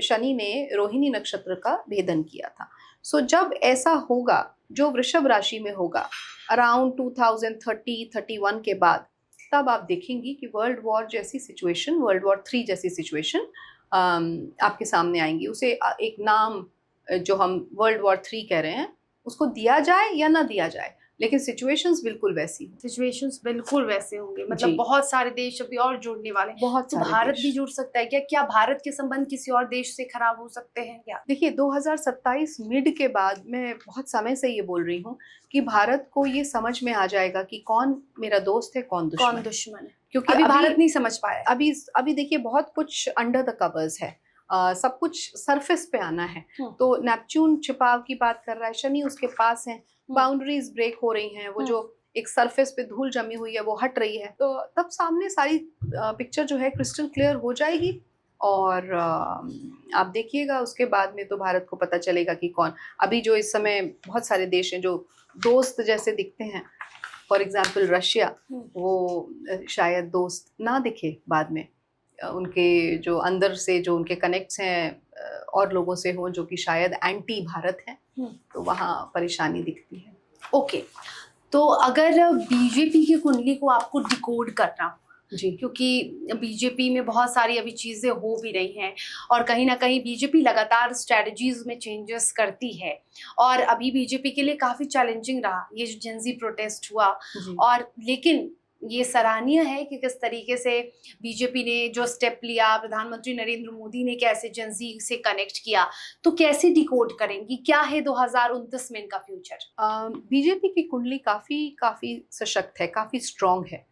शनि ने रोहिणी नक्षत्र का भेदन किया था। सो जब ऐसा होगा, जो वृषभ राशि में होगा अराउंड 2030-31 के बाद, तब आप देखेंगी कि वर्ल्ड वॉर जैसी सिचुएशन, वर्ल्ड वॉर 3 जैसी सिचुएशन आपके सामने आएंगी। उसे एक नाम जो हम वर्ल्ड वॉर 3 कह रहे हैं, उसको दिया जाए या ना दिया जाए, लेकिन सिचुएशंस बिल्कुल वैसी होंगे। मतलब बहुत सारे देश अभी और जुड़ने वाले हैं। बहुत तो भारत भी जुड़ सकता है क्या? क्या भारत के संबंध किसी और देश से खराब हो सकते हैं क्या? देखिए 2027 मिड के बाद, मैं बहुत समय से ये बोल रही हूँ कि भारत को ये समझ में आ जाएगा कि कौन मेरा दोस्त है, कौन दुश्मन है। क्योंकि अभी भारत नहीं समझ पाया। अभी देखिए बहुत कुछ अंडर द कवर्स है, सब कुछ सरफेस पे आना है। तो नेपच्यून छिपाव की बात कर रहा है, शनि उसके पास है, बाउंड्रीज ब्रेक हो रही हैं, वो जो एक सरफेस पे धूल जमी हुई है वो हट रही है, तो तब सामने सारी पिक्चर जो है क्रिस्टल क्लियर हो जाएगी। और आप देखिएगा उसके बाद में तो भारत को पता चलेगा कि कौन। अभी जो इस समय बहुत सारे देश हैं जो दोस्त जैसे दिखते हैं, फॉर एग्जाम्पल रशिया, वो शायद दोस्त ना दिखे बाद में, उनके जो अंदर से जो उनके कनेक्ट्स हैं और लोगों से हो जो कि शायद एंटी भारत हैं, तो वहाँ परेशानी दिखती है। ओके, तो अगर बीजेपी की कुंडली को आपको डिकोड करना, जी क्योंकि बीजेपी में बहुत सारी अभी चीज़ें हो भी रही हैं और कहीं ना कहीं बीजेपी लगातार स्ट्रेटजीज में चेंजेस करती है और अभी बीजेपी के लिए काफ़ी चैलेंजिंग रहा ये जो जेंजी प्रोटेस्ट हुआ। जी और लेकिन ये सराहनीय है कि किस तरीके से बीजेपी ने जो स्टेप लिया, प्रधानमंत्री नरेंद्र मोदी ने कैसे जेंजी से कनेक्ट किया, तो कैसे डिकोड करेंगी, क्या है 2029 में इनका फ्यूचर? बीजेपी की कुंडली काफी काफी सशक्त है, काफी स्ट्रांग है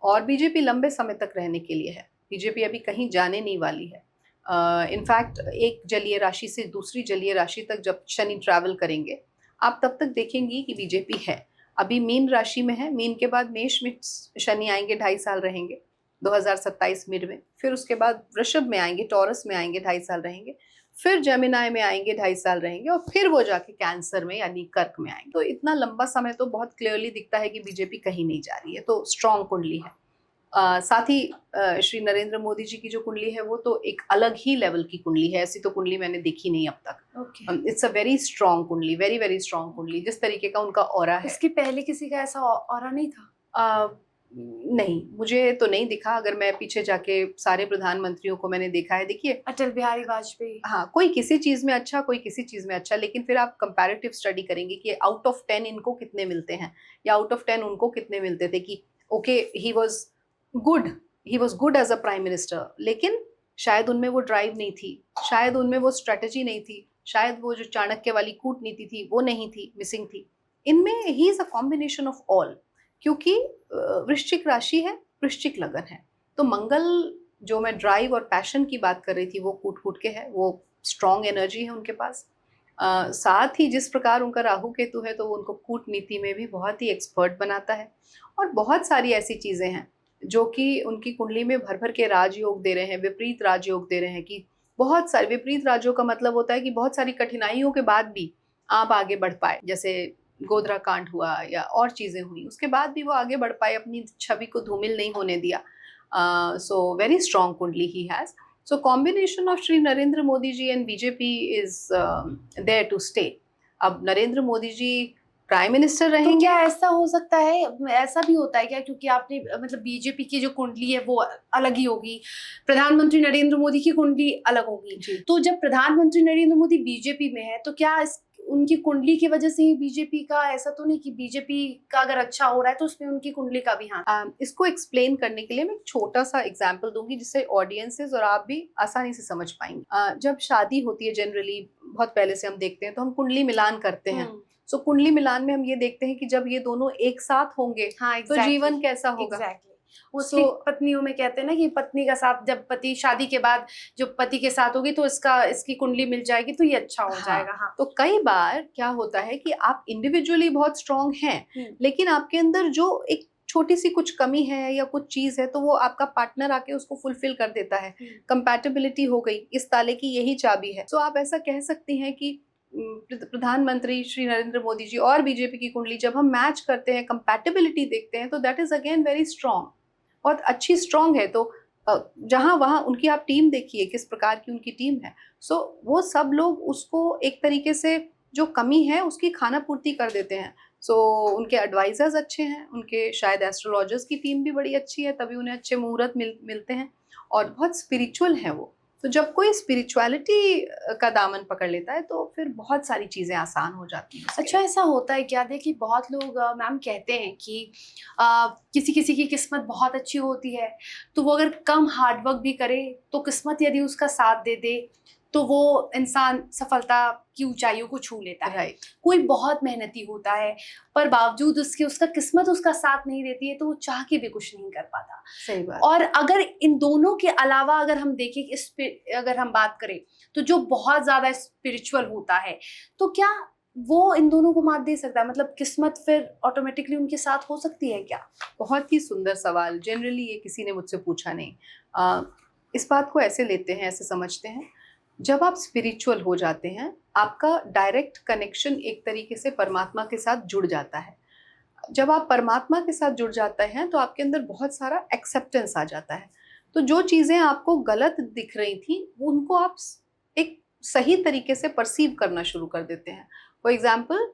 और बीजेपी लंबे समय तक रहने के लिए है। बीजेपी अभी कहीं जाने नहीं वाली है। इनफैक्ट एक जलीय राशि से दूसरी जलीय राशि तक जब शनि ट्रैवल करेंगे, आप तब तक देखेंगी कि बीजेपी है। अभी मीन राशि में है, मीन के बाद मेष में शनि आएंगे, 2.5 साल रहेंगे 2027 मिड में। फिर उसके बाद वृषभ में आएंगे, टॉरस में आएंगे, 2.5 साल रहेंगे। फिर जेमिनाई में आएंगे, 2.5 साल रहेंगे और फिर वो जाके कैंसर में यानी कर्क में आएंगे। तो इतना लंबा समय तो बहुत क्लियरली दिखता है कि बीजेपी कहीं नहीं जा रही है, तो स्ट्रांग कुंडली है। साथ ही श्री नरेंद्र मोदी जी की जो कुंडली है वो तो एक अलग ही लेवल की कुंडली है। ऐसी तो कुंडली मैंने देखी नहीं अब तक। इट्स अ वेरी स्ट्रांग कुंडली, वेरी वेरी स्ट्रांग कुंडली। जिस तरीके का उनका ऑरा है, इसके पहले किसी का ऐसा ऑरा नहीं था? नहीं, मुझे तो नहीं दिखा। अगर मैं पीछे जाके सारे प्रधानमंत्रियों को मैंने देखा है, देखिए अटल बिहारी वाजपेयी, हाँ, कोई किसी चीज में अच्छा, कोई किसी चीज में अच्छा, लेकिन फिर आप कंपैरेटिव स्टडी करेंगे कि आउट ऑफ 10 इनको कितने मिलते हैं या आउट ऑफ 10 उनको कितने मिलते थे। कि okay, good he was good as a prime minister, लेकिन शायद उनमें वो ड्राइव नहीं थी, शायद उनमें वो स्ट्रेटेजी नहीं थी, शायद वो जो चाणक्य वाली कूटनीति थी वो नहीं थी, मिसिंग थी। इनमें he is a combination of all. क्योंकि वृश्चिक राशि है, वृश्चिक लगन है, तो मंगल जो मैं ड्राइव और पैशन की बात कर रही थी वो कूट कूट के है, वो स्ट्रॉन्ग एनर्जी है उनके पास। साथ ही जिस प्रकार उनका राहु केतु है तो वो उनको कूटनीति में भी बहुत ही एक्सपर्ट बनाता है। और बहुत सारी ऐसी चीज़ें हैं जो कि उनकी कुंडली में भर भर के राजयोग दे रहे हैं, विपरीत राजयोग दे रहे हैं। कि बहुत सारे विपरीत राजयोग का मतलब होता है कि बहुत सारी कठिनाइयों के बाद भी आप आगे बढ़ पाए। जैसे गोधरा कांड हुआ या और चीज़ें हुई, उसके बाद भी वो आगे बढ़ पाए, अपनी छवि को धूमिल नहीं होने दिया। So very strong kundli he has. So combination of Shri Narendra Modi ji and BJP is there to stay. अब नरेंद्र मोदी जी प्राइम मिनिस्टर तो रहेंगे। क्या ऐसा हो सकता है, ऐसा भी होता है क्या, क्योंकि आपने मतलब बीजेपी की जो कुंडली है वो अलग ही होगी, प्रधानमंत्री नरेंद्र मोदी की कुंडली अलग होगी, जी। तो जब प्रधानमंत्री नरेंद्र मोदी बीजेपी में है तो क्या उनकी कुंडली की वजह से ही बीजेपी का, ऐसा तो नहीं कि बीजेपी का अगर अच्छा हो रहा है तो उसमें उनकी कुंडली का भी हाथ? इसको एक्सप्लेन करने के लिए मैं एक छोटा सा एग्जाम्पल दूंगी जिससे ऑडियंसेस और आप भी आसानी से समझ पाएंगे। जब शादी होती है जनरली बहुत पहले से हम देखते हैं तो हम कुंडली मिलान करते हैं। सो कुंडली मिलान में हम ये देखते हैं कि जब ये दोनों एक साथ होंगे हाँ, तो जीवन कैसा होगा। उसकी पत्नियों में कहते हैं ना कि पत्नी का साथ, जब पति शादी के बाद जो पति के साथ होगी तो इसकी कुंडली मिल जाएगी तो ये अच्छा हो जाएगा। हाँ। तो कई बार क्या होता है कि आप इंडिविजुअली बहुत स्ट्रांग हैं, लेकिन आपके अंदर जो एक छोटी सी कुछ कमी है या कुछ चीज है तो वो आपका पार्टनर आके उसको फुलफिल कर देता है। कंपैटिबिलिटी हो गई, इस ताले की यही चाबी है। तो आप ऐसा कह सकती हैं कि प्रधानमंत्री श्री नरेंद्र मोदी जी और बीजेपी की कुंडली जब हम मैच करते हैं, कंपैटिबिलिटी देखते हैं, तो that is again very strong, बहुत अच्छी स्ट्रांग है। तो जहां वहां उनकी आप टीम देखिए किस प्रकार की उनकी टीम है। सो वो सब लोग उसको एक तरीके से जो कमी है उसकी खाना पूर्ति कर देते हैं। सो उनके एडवाइजर्स अच्छे हैं, उनके शायद एस्ट्रोलॉजर्स की टीम भी बड़ी अच्छी है, तभी उन्हें अच्छे मुहूर्त मिलते हैं और बहुत स्पिरिचुअल है वो। तो जब कोई स्पिरिचुअलिटी का दामन पकड़ लेता है तो फिर बहुत सारी चीज़ें आसान हो जाती हैं। अच्छा, ऐसा होता है क्या? देखिए बहुत लोग मैम कहते हैं कि किसी किसी की किस्मत बहुत अच्छी होती है तो वो अगर कम हार्डवर्क भी करे तो किस्मत यदि उसका साथ दे दे तो वो इंसान सफलता की ऊंचाइयों को छू लेता है। कोई बहुत मेहनती होता है पर बावजूद उसका किस्मत उसका साथ नहीं देती है तो वो चाह के भी कुछ नहीं कर पाता। सही बात। और अगर इन दोनों के अलावा अगर हम देखें कि अगर हम बात करें तो जो बहुत ज्यादा स्पिरिचुअल होता है तो क्या वो इन दोनों को मात दे सकता है? मतलब किस्मत फिर ऑटोमेटिकली उनके साथ हो सकती है क्या? बहुत ही सुंदर सवाल। जनरली ये किसी ने मुझसे पूछा नहीं। इस बात को ऐसे लेते हैं, ऐसे समझते हैं, जब आप स्पिरिचुअल हो जाते हैं आपका डायरेक्ट कनेक्शन एक तरीके से परमात्मा के साथ जुड़ जाता है। जब आप परमात्मा के साथ जुड़ जाते हैं तो आपके अंदर बहुत सारा एक्सेप्टेंस आ जाता है। तो जो चीज़ें आपको गलत दिख रही थी उनको आप एक सही तरीके से परसीव करना शुरू कर देते हैं। फॉर एग्जाम्पल,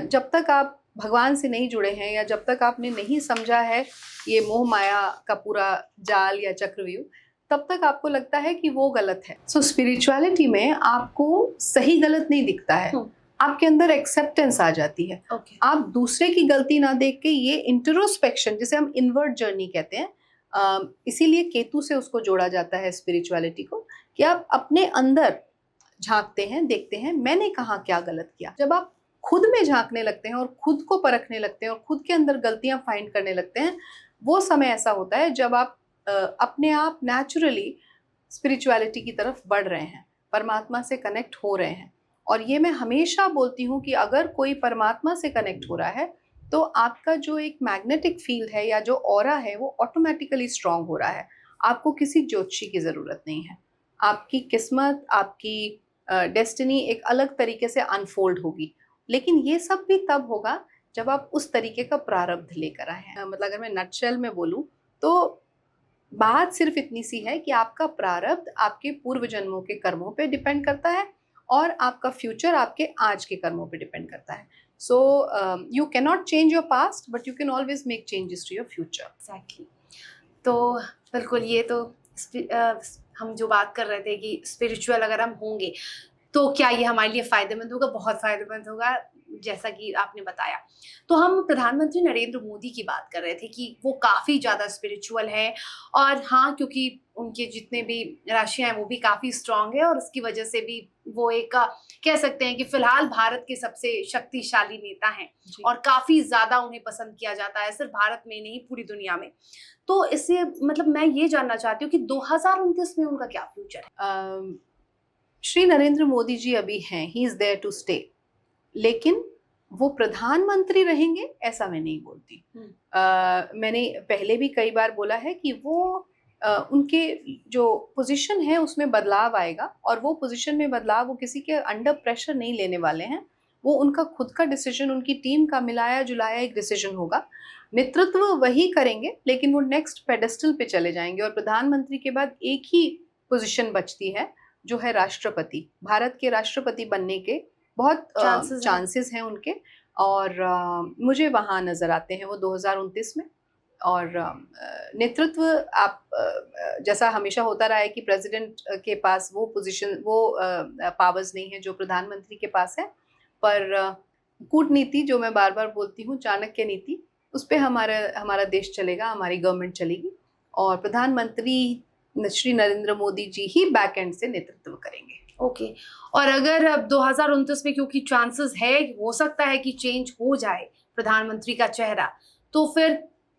जब तक आप भगवान से नहीं जुड़े हैं, या जब तक आपने नहीं समझा है ये मोह माया का पूरा जाल या चक्रव्यूह, तब तक आपको लगता है कि वो गलत है। सो स्पिरिचुअलिटी में आपको सही गलत नहीं दिखता है, आपके अंदर एक्सेप्टेंस आ जाती है। आप दूसरे की गलती ना देख के, ये इंट्रोस्पेक्शन जिसे हम इनवर्ट जर्नी कहते हैं, इसीलिए केतु से उसको जोड़ा जाता है स्पिरिचुअलिटी को, कि आप अपने अंदर झांकते हैं, देखते हैं मैंने कहाँ क्या गलत किया। जब आप खुद में झांकने लगते हैं और खुद को परखने लगते हैं और खुद के अंदर गलतियां फाइंड करने लगते हैं, वो समय ऐसा होता है जब आप अपने आप नेचुरली स्पिरिचुअलिटी की तरफ बढ़ रहे हैं, परमात्मा से कनेक्ट हो रहे हैं। और ये मैं हमेशा बोलती हूँ कि अगर कोई परमात्मा से कनेक्ट हो रहा है तो आपका जो एक मैग्नेटिक फील्ड है या जो ऑरा है वो ऑटोमेटिकली स्ट्रांग हो रहा है। आपको किसी ज्योतिषी की ज़रूरत नहीं है। आपकी किस्मत, आपकी डेस्टिनी एक अलग तरीके से अनफोल्ड होगी। लेकिन ये सब भी तब होगा जब आप उस तरीके का प्रारब्ध लेकर आए हैं। मतलब अगर मैं नटशेल में बोलूँ तो बात सिर्फ इतनी सी है कि आपका प्रारब्ध आपके पूर्व जन्मों के कर्मों पे डिपेंड करता है और आपका फ्यूचर आपके आज के कर्मों पे डिपेंड करता है। So you can not change your past but you can always make changes to your future. Exactly. तो बिल्कुल, ये तो हम जो बात कर रहे थे कि स्पिरिचुअल अगर हम होंगे तो क्या ये हमारे लिए फ़ायदेमंद होगा? बहुत फ़ायदेमंद होगा, जैसा कि आपने बताया। तो हम प्रधानमंत्री नरेंद्र मोदी की बात कर रहे थे कि वो काफ़ी ज़्यादा स्पिरिचुअल हैं, और हाँ, क्योंकि उनके जितने भी राशियाँ हैं वो भी काफ़ी स्ट्रॉन्ग है, और उसकी वजह से भी वो एक कह सकते हैं कि फ़िलहाल भारत के सबसे शक्तिशाली नेता हैं, और काफ़ी ज़्यादा उन्हें पसंद किया जाता है, सिर्फ भारत में नहीं पूरी दुनिया में। तो इससे मतलब मैं ये जानना चाहती हूँ कि 2029 में उनका क्या फ्यूचर है? श्री नरेंद्र मोदी जी अभी हैं, he is there to stay, लेकिन वो प्रधानमंत्री रहेंगे ऐसा मैं नहीं बोलती। मैंने पहले भी कई बार बोला है कि वो उनके जो पोजीशन है उसमें बदलाव आएगा, और वो पोजीशन में बदलाव वो किसी के अंडर प्रेशर नहीं लेने वाले हैं। वो उनका खुद का डिसीजन, उनकी टीम का मिलाया जुलाया एक डिसीजन होगा। नेतृत्व वही करेंगे, लेकिन वो नेक्स्ट पेडेस्टल पे चले जाएंगे, और प्रधानमंत्री के बाद एक ही पोजीशन बचती है जो है राष्ट्रपति। भारत के राष्ट्रपति बनने के बहुत चांसेस हैं उनके, और मुझे वहाँ नज़र आते हैं वो 2029 में। और नेतृत्व आप जैसा हमेशा होता रहा है कि प्रेसिडेंट के पास वो पोजीशन, वो पावर्स नहीं है जो प्रधानमंत्री के पास है, पर कूटनीति जो मैं बार बार बोलती हूँ, चाणक्य नीति, उस पर हमारा देश चलेगा, हमारी गवर्नमेंट चलेगी, और प्रधानमंत्री श्री नरेंद्र मोदी जी ही बैक एंड से नेतृत्व करेंगे। ओके। और अगर अब 2029 में, क्योंकि चांसेस है, हो सकता है कि चेंज हो जाए प्रधानमंत्री का चेहरा, तो फिर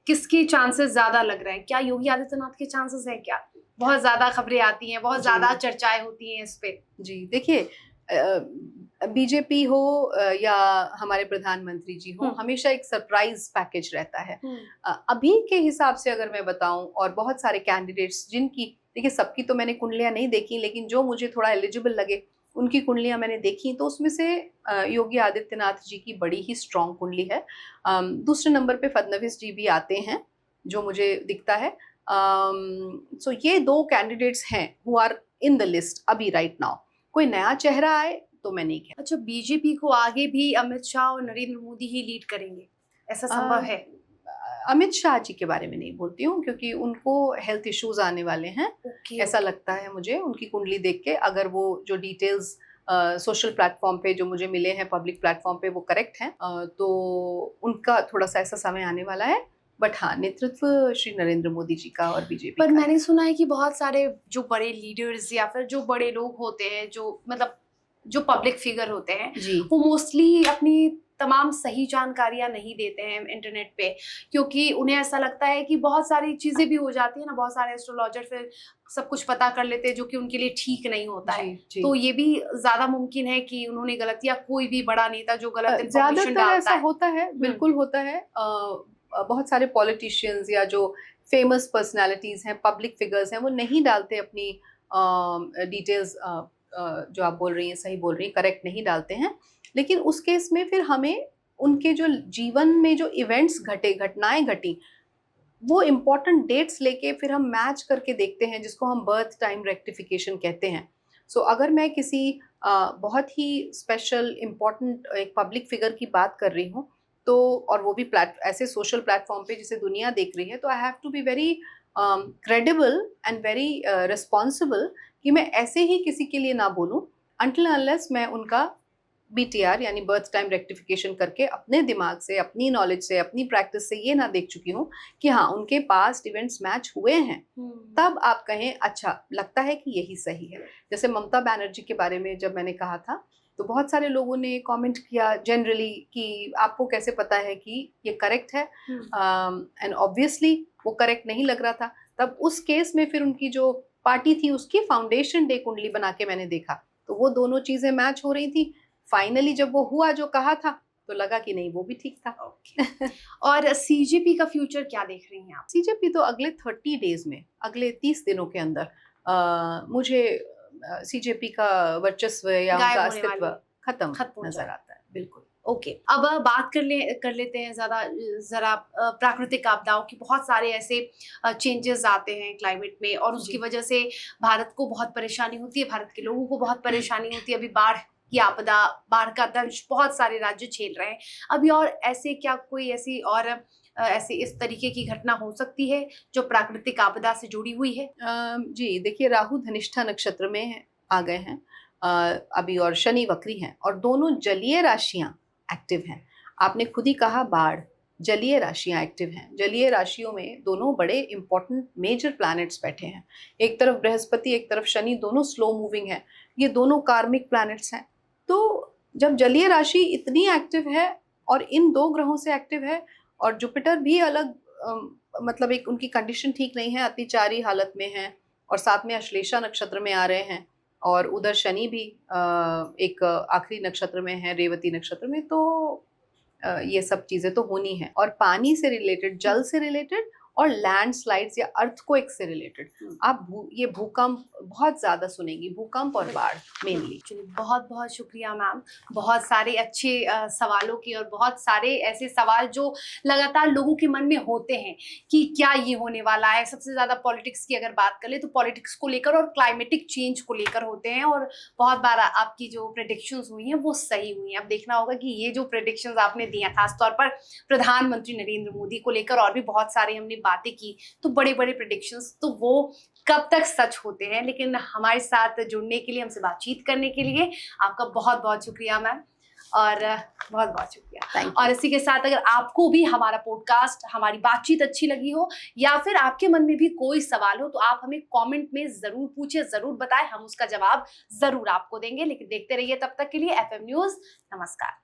किसके चांसेस ज्यादा लग रहे हैं? क्या योगी आदित्यनाथ के चांसेस हैं क्या? बहुत ज्यादा खबरें आती हैं, बहुत ज्यादा चर्चाएं होती हैं इस पे। जी देखिए, बीजेपी हो या हमारे प्रधानमंत्री जी हो, हमेशा एक सरप्राइज पैकेज रहता है। अभी के हिसाब से अगर मैं बताऊं, और बहुत सारे कैंडिडेट्स जिनकी, देखिए सबकी तो मैंने कुंडलियां नहीं देखी, लेकिन जो मुझे थोड़ा एलिजिबल लगे उनकी कुंडलियां मैंने देखी, तो उसमें से योगी आदित्यनाथ जी की बड़ी ही स्ट्रॉन्ग कुंडली है। दूसरे नंबर पे फडणवीस जी भी आते हैं जो मुझे दिखता है। सो ये दो कैंडिडेट्स हैं who are in the list अभी राइट नाउ। कोई नया चेहरा आए तो मैं नहीं कहती। अच्छा, बीजेपी को आगे भी अमित शाह और नरेंद्र मोदी ही लीड करेंगे, ऐसा संभव है? अमित शाह जी के बारे में नहीं बोलती हूँ, क्योंकि उनको हेल्थ इश्यूज आने वाले हैं। ऐसा लगता है मुझे उनकी कुंडली देख के। अगर वो जो डिटेल्स सोशल प्लेटफॉर्म पे जो मुझे मिले हैं, पब्लिक प्लेटफॉर्म पे, वो करेक्ट हैं, तो उनका थोड़ा सा ऐसा समय आने वाला है। बट हाँ, नेतृत्व श्री नरेंद्र मोदी जी का और बीजेपी पर मैंने सुना है कि बहुत सारे जो बड़े लीडर्स या फिर जो बड़े लोग होते हैं, जो मतलब जो पब्लिक फिगर होते हैं, वो मोस्टली अपनी तमाम सही जानकारियां नहीं देते हैं इंटरनेट पे, क्योंकि उन्हें ऐसा लगता है कि बहुत सारी चीजें भी हो जाती है ना, बहुत सारे एस्ट्रोलॉजर फिर सब कुछ पता कर लेते हैं जो कि उनके लिए ठीक नहीं होता है। तो ये भी ज्यादा मुमकिन है कि उन्होंने गलत, या कोई भी बड़ा नेता जो गलत इन्फॉर्मेशन डालता है। ऐसा होता है, बिल्कुल होता है। बहुत सारे पॉलिटिशियंस या जो फेमस पर्सनालिटीज हैं, पब्लिक फिगर्स हैं, वो नहीं डालते अपनी डिटेल्स, जो आप बोल रही हैं सही बोल रही हैं, करेक्ट नहीं डालते हैं। लेकिन उस केस में फिर हमें उनके जो जीवन में जो इवेंट्स घटे, घटनाएं घटी, वो इम्पॉर्टेंट डेट्स लेके फिर हम मैच करके देखते हैं, जिसको हम बर्थ टाइम रेक्टिफिकेशन कहते हैं। सो अगर मैं किसी बहुत ही स्पेशल इम्पॉर्टेंट एक पब्लिक फिगर की बात कर रही हूँ, तो और वो भी ऐसे सोशल प्लेटफॉर्म पे जिसे दुनिया देख रही है, तो I have to be very credible and very responsible कि मैं ऐसे ही किसी के लिए ना बोलूं अनटिल अनलेस मैं उनका BTR यानी बर्थ टाइम रेक्टिफिकेशन करके अपने दिमाग से, अपनी नॉलेज से, अपनी प्रैक्टिस से ये ना देख चुकी हूँ कि हाँ उनके पास्ट इवेंट्स मैच हुए हैं, तब आप कहें अच्छा लगता है कि यही सही है। जैसे ममता बनर्जी के बारे में जब मैंने कहा था तो बहुत सारे लोगों ने कमेंट किया जनरली कि आपको कैसे पता है कि ये करेक्ट है, एंड ऑब्वियसली वो करेक्ट नहीं लग रहा था। तब उस केस में फिर उनकी जो पार्टी थी उसकी फाउंडेशन डे कुंडली बना के मैंने देखा, तो वो दोनों चीजें मैच हो रही थी। फाइनली जब वो हुआ जो कहा था तो लगा कि नहीं वो भी ठीक था। और CJP का फ्यूचर क्या देख रही हैं आप? CJP तो अगले 30 डेज में, अगले 30 दिनों के अंदर मुझे CJP का वर्चस्व या उनका अस्तित्व खत्म नजर आता है। बिल्कुल। ओके, अब बात कर लेते हैं जरा प्राकृतिक आपदाओं की। बहुत सारे ऐसे चेंजेस आते हैं क्लाइमेट में और उसकी वजह से भारत को बहुत परेशानी होती है, भारत के लोगों को बहुत परेशानी होती है। अभी बाढ़ की आपदा, बाढ़ का दंश बहुत सारे राज्य झेल रहे हैं अभी। और ऐसे क्या कोई ऐसी और ऐसे इस तरीके की घटना हो सकती है जो प्राकृतिक आपदा से जुड़ी हुई है? जी देखिए, राहु धनिष्ठा नक्षत्र में आ गए हैं अभी, और शनि वक्री हैं, और दोनों जलीय राशियां एक्टिव हैं। आपने खुद ही कहा बाढ़, जलीय राशियां एक्टिव हैं। जलीय राशियों में दोनों बड़े इंपॉर्टेंट मेजर प्लैनेट्स बैठे हैं, एक तरफ बृहस्पति एक तरफ शनि, दोनों स्लो मूविंग है, ये दोनों कार्मिक प्लैनेट्स हैं। तो जब जलीय राशि इतनी एक्टिव है और इन दो ग्रहों से एक्टिव है, और जुपिटर भी अलग मतलब एक उनकी कंडीशन ठीक नहीं है, अतिचारी हालत में है, और साथ में अश्लेषा नक्षत्र में आ रहे हैं, और उधर शनि भी एक आखिरी नक्षत्र में है, रेवती नक्षत्र में। तो ये सब चीजें तो होनी है, और पानी से रिलेटेड, जल से रिलेटेड, और लैंडस्लाइड्स या अर्थक्वेक से रिलेटेड आप ये भूकंप बहुत ज्यादा सुनेंगी, भूकंप और बाढ़ मेनली। बहुत बहुत शुक्रिया मैम, बहुत सारे अच्छे सवालों की, और बहुत सारे ऐसे सवाल जो लगातार लोगों के मन में होते हैं कि क्या ये होने वाला है। सबसे ज्यादा पॉलिटिक्स की अगर बात कर ले तो पॉलिटिक्स को लेकर और क्लाइमेटिक चेंज को लेकर होते हैं, और बहुत बार आपकी जो प्रेडिक्शंस हुई हैं वो सही हुई हैं। अब देखना होगा कि ये जो प्रेडिक्शंस आपने दी हैं, खासतौर पर प्रधानमंत्री नरेंद्र मोदी को लेकर, और भी बहुत सारे हमने बातें की, तो बड़े बड़े प्रेडिक्शंस, तो वो कब तक सच होते हैं। लेकिन हमारे साथ जुड़ने के लिए, हमसे बातचीत करने के लिए आपका बहुत बहुत शुक्रिया मैम, और बहुत बहुत शुक्रिया। और इसी के साथ अगर आपको भी हमारा पॉडकास्ट, हमारी बातचीत अच्छी लगी हो, या फिर आपके मन में भी कोई सवाल हो, तो आप हमें कमेंट में जरूर पूछे, जरूर बताएं, हम उसका जवाब जरूर आपको देंगे। लेकिन देखते रहिए तब तक के लिए FM न्यूज़। नमस्कार।